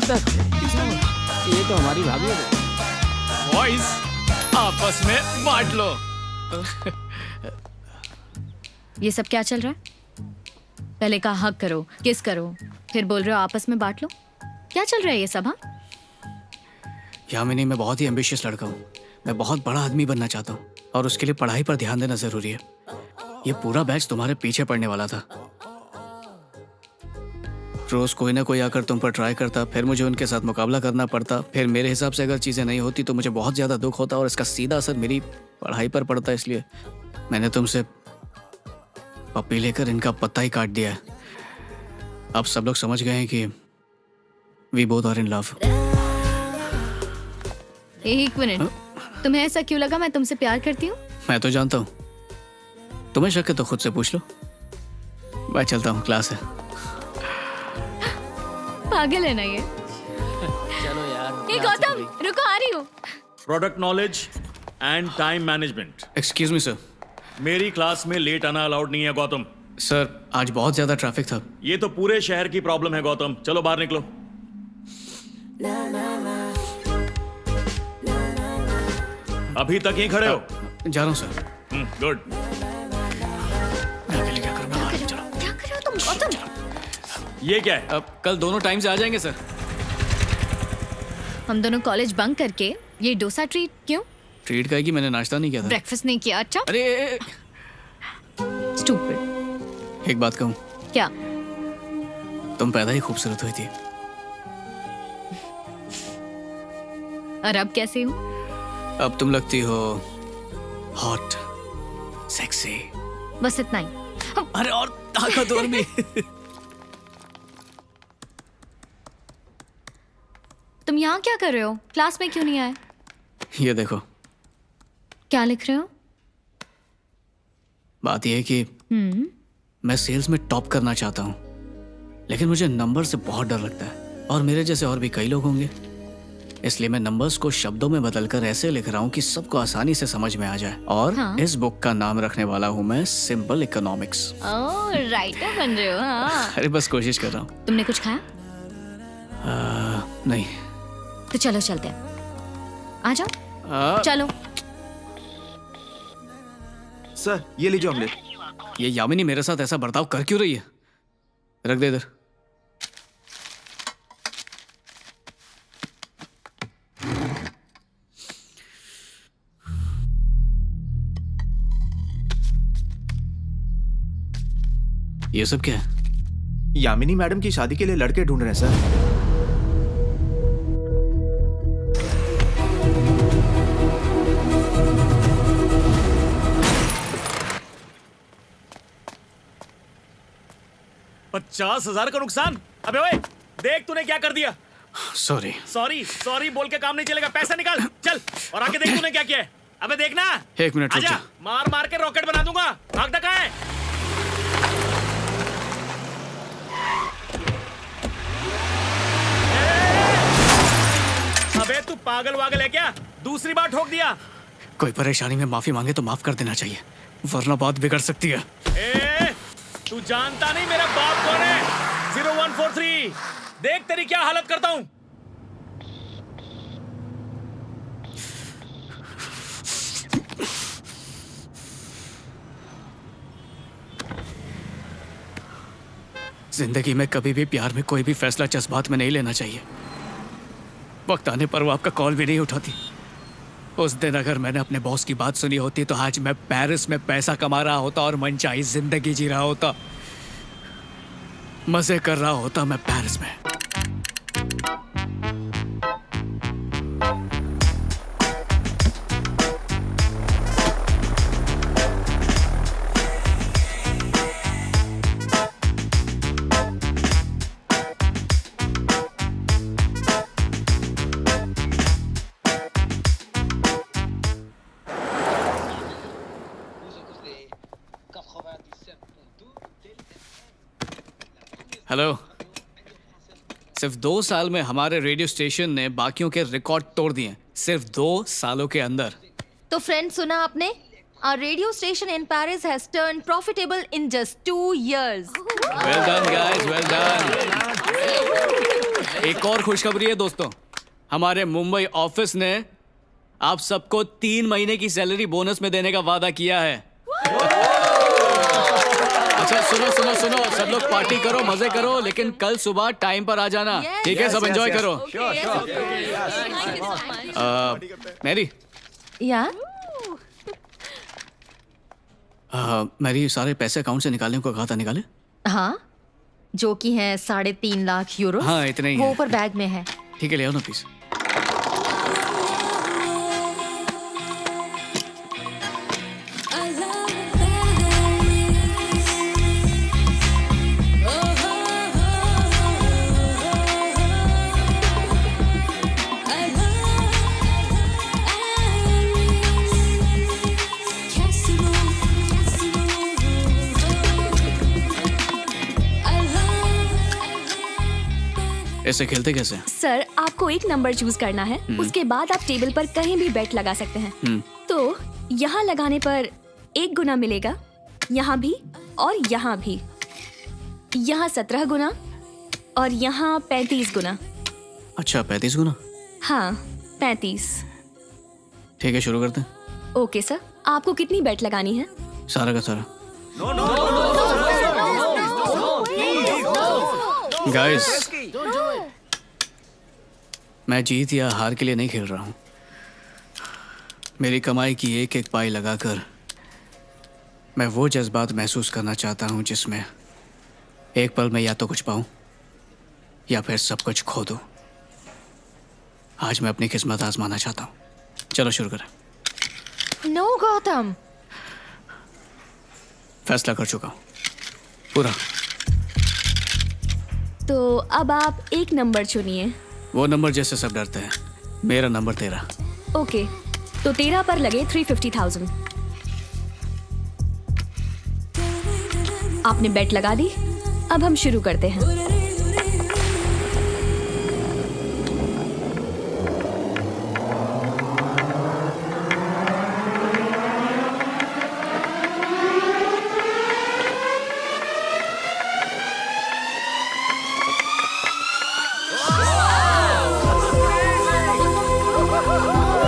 ये तो हमारी भाभी है। बॉयज आपस में बांट लो। ये सब क्या चल रहा है? पहले कहा हक करो, किस करो, फिर बोल रहे हो आपस में बांट लो। क्या चल रहा है ये सब? हाँ, यामिनी, मैं बहुत ही एम्बिशियस लड़का हूँ। मैं बहुत बड़ा आदमी बनना चाहता हूँ और उसके लिए पढ़ाई पर ध्यान देना जरूरी है। ये पूरा बैच तुम्हारे पीछे पड़ने वाला था। रोज कोई ना कोई आकर तुम पर ट्राई करता, फिर मुझे उनके साथ मुकाबला करना पड़ता। फिर मेरे हिसाब से अगर चीज़ें नहीं होती तो मुझे बहुत ज़्यादा दुख होता और इसका सीधा असर मेरी पढ़ाई पर पड़ता। इसलिए मैंने तुमसे पप्पी लेकर इनका पत्ता ही काट दिया है। अब सब लोग समझ गए हैं कि we both are in love. एक मिनट, तुम्हें ऐसा क्यों लगा मैं तुमसे प्यार करती हूँ? मैं तो जानता हूँ। तुम्हें शक है तो खुद से पूछ लो। मैं चलता हूँ, क्लास है। पागल है ना ये? चलो यार। ये गौतम, रुको, आ रही हूँ। Product knowledge and time management. Excuse me sir. मेरी क्लास में लेट आना अलाउड नहीं है गौतम। सर, आज बहुत ज़्यादा ट्रैफिक था। ये तो पूरे शहर की प्रॉब्लम है गौतम। चलो बाहर निकलो। अभी तक यहीं खड़े हो? जा रहा हूँ सर। गुड। मैं अकेले क्या करूँगा? बाहर चलो। क्या कर रहे हो तुम गौतम? ये क्या है? अब कल दोनों टाइम से आ जाएंगे सर। हम दोनों कॉलेज बंक करके ये डोसा ट्रीट क्यों? ट्रीट का है कि मैंने नाश्ता नहीं किया था। ब्रेकफास्ट नहीं किया? अच्छा, अरे स्टूपिड। एक बात कहूँ, क्या? तुम पैदा ही खूबसूरत हुई थी। और अब कैसे हूँ? अब तुम लगती हो हॉट, सेक्सी। बस इतना ही। अरे और ताकतवर भी। तुम यहाँ क्या कर रहे हो? क्लास में क्यों नहीं आए? ये देखो, क्या लिख रहे हो? बात यह है कि मैं सेल्स में टॉप करना चाहता हूँ, लेकिन मुझे नंबर से बहुत डर लगता है और मेरे जैसे और भी कई लोग होंगे। इसलिए मैं नंबर्स को शब्दों में बदलकर ऐसे लिख रहा हूँ कि सबको आसानी से समझ में आ जाए। और हाँ। इस बुक का नाम रखने वाला हूँ मैं सिंपल इकोनॉमिक्स। ओह, राइटर बन रहे हो? हाँ। अरे बस कोशिश कर रहा हूँ। तुमने कुछ खाया? नहीं। तो चलो चलते हैं। आ जाओ, चलो। सर, ये लीजिए ऑमलेट। ये यामिनी मेरे साथ ऐसा बर्ताव कर क्यों रही है? रख दे इधर। ये सब क्या है? यामिनी मैडम की शादी के लिए लड़के ढूंढ रहे हैं सर। $50,000 का नुकसान। अबे ओए, देख तूने क्या कर दिया। सॉरी। सॉरी सॉरी बोल के काम नहीं चलेगा। पैसा निकाल, चल। और आके देख तूने क्या किया है। अबे देखना। एक मिनट रुक आजा, जा। मार मार के रॉकेट बना दूंगा। भागता कहाँ है? अबे तू पागल वागल है क्या? दूसरी बार ठोक दिया। कोई परेशानी में माफी मांगे तो माफ कर देना चाहिए, वरना बात बिगड़ सकती है। ए, तू जानता नहीं मेरा बाप कौन है? 0143। देख तेरी क्या हालत करता हूं। जिंदगी में कभी भी प्यार में कोई भी फैसला जज्बात में नहीं लेना चाहिए। वक्त आने पर वो आपका कॉल भी नहीं उठाती। उस दिन अगर मैंने अपने बॉस की बात सुनी होती तो आज मैं पेरिस में पैसा कमा रहा होता और मनचाही जिंदगी जी रहा होता, मजे कर रहा होता मैं पेरिस में। हेलो। सिर्फ 2 साल में हमारे रेडियो स्टेशन ने बाकियों के रिकॉर्ड तोड़ दिए, सिर्फ 2 सालों के अंदर। तो फ्रेंड, सुना आपने? Our radio station in Paris has turned profitable in just 2 years. Well done guys, well done. एक और खुशखबरी है दोस्तों, हमारे मुंबई ऑफिस ने आप सबको 3 महीने की सैलरी बोनस में देने का वादा किया है। अच्छा सुनो सुनो सुनो, सब लोग पार्टी करो, मजे करो, लेकिन कल सुबह टाइम पर आ जाना, ठीक है? सब एंजॉय करो। मैरी, या मैरी सारे पैसे अकाउंट से निकालने को कहा था, निकाले? हाँ, जो कि है 3.5 लाख यूरो। हाँ इतने ही वो है। ऊपर बैग में है। ठीक है, ले आओ ना प्लीज। ऐसे खेलते कैसे? सर आपको एक नंबर चूज करना है, उसके बाद आप टेबल पर कहीं भी बेट लगा सकते हैं। तो यहाँ लगाने पर 1 गुना मिलेगा, यहाँ भी और यहाँ भी। यहाँ 17 गुना और यहाँ 35 गुना। अच्छा 35 गुना? हाँ 35। ठीक है, शुरू करते हैं। ओके सर, आपको कितनी बेट लगानी है? सारा का सारा। गाइस, मैं जीत या हार के लिए नहीं खेल रहा हूं। मेरी कमाई की एक एक पाई लगाकर मैं वो जज्बात महसूस करना चाहता हूं जिसमें एक पल में या तो कुछ पाऊं या फिर सब कुछ खो दूं। आज मैं अपनी किस्मत आजमाना चाहता हूं। चलो शुरू करें। नो गौतम, फैसला कर चुका हूं पूरा। तो अब आप एक नंबर चुनिए। वो नंबर जैसे सब डरते हैं, मेरा नंबर 13। ओके, तो 13 पर लगे 350,000। आपने बेट लगा दी, अब हम शुरू करते हैं।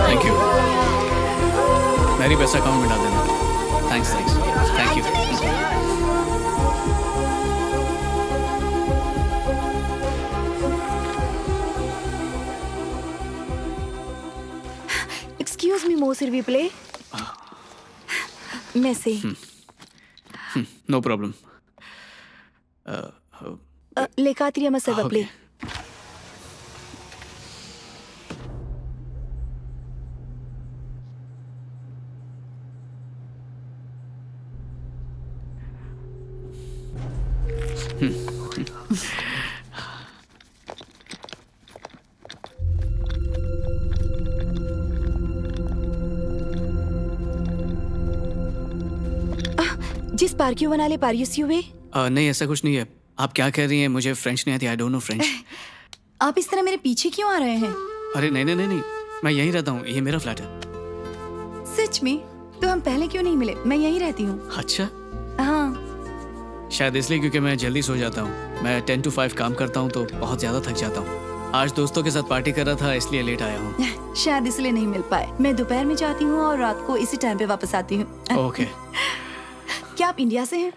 Thank you. मेरी पैसा अकाउंट में डाल देना। Thanks thanks thank you. Excuse me, more will we play? Messi. No problem. Le Catriama serve play. जिस पार्कियो बना ले पारियो वे। नहीं ऐसा कुछ नहीं है। आप क्या कह रही हैं? मुझे फ्रेंच नहीं आती। I don't know French. आप इस तरह मेरे पीछे क्यों आ रहे हैं? अरे नहीं नहीं नहीं नहीं, मैं यहीं रहता हूँ, ये मेरा फ्लैट है। सच में? तो हम पहले क्यों नहीं मिले? मैं यहीं रहती हूँ। अच्छा, हाँ, शायद इसलिए क्योंकि मैं जल्दी सो जाता हूँ। मैं 10 to 5 काम करता हूँ तो बहुत ज्यादा थक जाता हूँ। आज दोस्तों के साथ पार्टी कर रहा था इसलिए लेट आया हूँ। शायद इसलिए नहीं मिल पाए। मैं दोपहर में जाती हूँ और रात को इसी टाइम पे वापस आती हूँ। ओके। क्या आप इंडिया से हैं?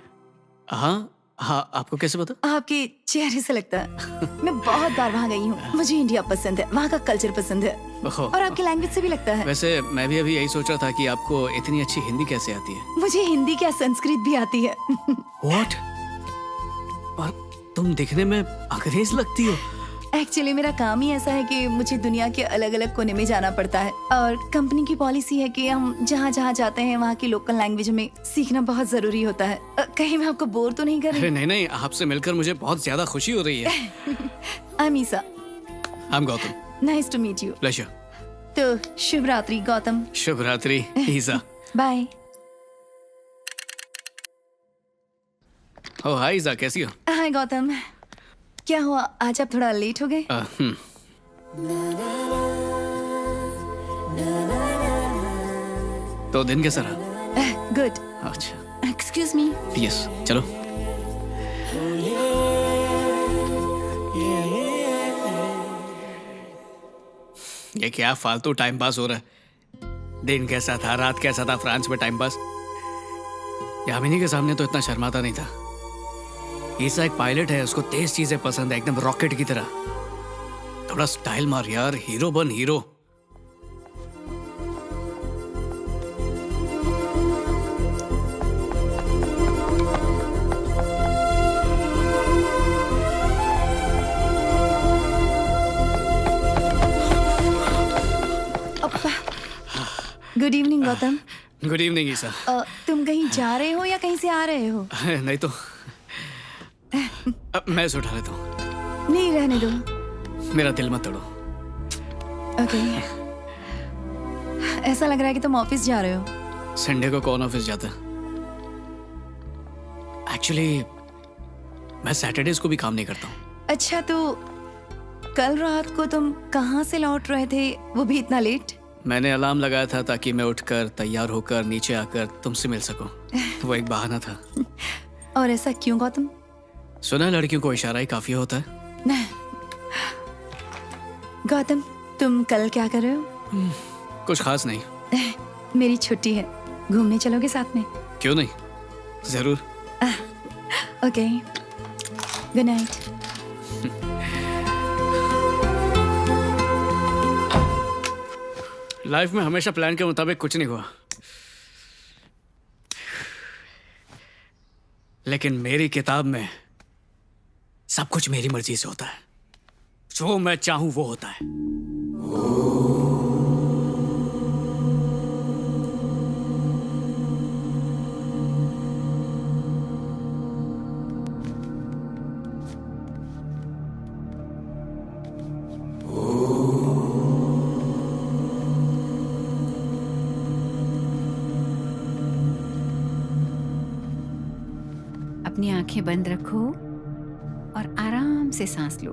हाँ हाँ, आपको कैसे पता? आपके चेहरे से लगता है। मैं बहुत बार वहाँ गई हूँ। मुझे इंडिया पसंद है, वहाँ का कल्चर पसंद है ओहो। और आपकी लैंग्वेज से भी लगता है। वैसे मैं भी अभी यही सोच रहा था कि आपको इतनी अच्छी हिंदी कैसे आती है। मुझे हिंदी क्या संस्कृत भी आती है। व्हाट? और तुम दिखने में अंग्रेज लगती हो। एक्चुअली मेरा काम ही ऐसा है कि मुझे दुनिया के अलग अलग कोने में जाना पड़ता है और कंपनी की पॉलिसी है कि हम जहाँ जहाँ जाते हैं वहाँ की लोकल लैंग्वेज में सीखना बहुत जरूरी होता है। कहीं मैं आपको बोर तो नहीं कर रही? अरे नहीं नहीं, आपसे मिलकर मुझे बहुत ज्यादा खुशी हो रही है। I am Isa. I am Gautam. Nice to meet you. Pleasure. तो शुभ रात्रि गौतम। शुभ रात्रि ईसा। बाय। ओ हाय ईसा, कैसी हो? हाय गौतम, क्या हुआ आज आप थोड़ा लेट हो गए? तो दिन कैसा रहा? गुड। अच्छा। Excuse me. यस, चलो। ये क्या फालतू टाइम पास हो रहा है? दिन कैसा था, रात कैसा था फ्रांस में टाइम पास? यामिनी के सामने तो इतना शर्माता नहीं था। ईसा एक पायलट है, उसको तेज चीजें पसंद है, एकदम रॉकेट की तरह। थोड़ा स्टाइल मार यार, हीरो बन hero. Good evening Gautam. Good evening Isa. तुम कहीं जा रहे हो या कहीं से आ रहे हो? नहीं तो मैं इसे उठा लेता हूँ। नहीं, रहने दो। मेरा दिल मत तोड़ो। ओके। ऐसा लग रहा है कि तुम ऑफिस जा रहे हो। संडे को कौन ऑफिस जाता है? एक्चुअली मैं सैटरडेज को भी काम नहीं करता हूँ। अच्छा, तो कल रात को तुम कहाँ से लौट रहे थे, वो भी इतना लेट? मैंने अलार्म लगाया था ताकि मैं उठकर तैयार होकर नीचे आकर तुमसे मिल सकूं। वो एक बहाना था। और ऐसा क्यों गौतम? सुना लड़कियों को इशारा ही काफी होता है। गौतम, तुम कल क्या कर रहे हो? कुछ खास नहीं। मेरी छुट्टी है, घूमने चलोगे साथ में? क्यों नहीं, जरूर। Okay, good night. लाइफ में हमेशा प्लान के मुताबिक कुछ नहीं हुआ, लेकिन मेरी किताब में सब कुछ मेरी मर्जी से होता है। जो मैं चाहूं वो होता है। अपनी आंखें बंद रखो और आराम से सांस लो।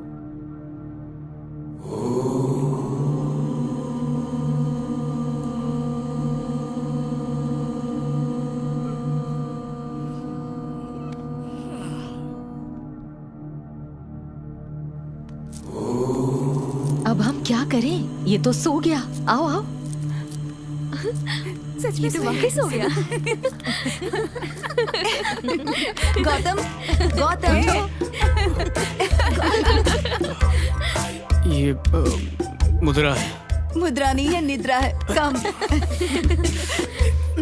अब हम क्या करें? ये तो सो गया। आओ आओ। सच में तो वापस हो गया। गौतम, गौतम। ये मुद्रा है। मुद्रा नहीं है, निद्रा है। कम।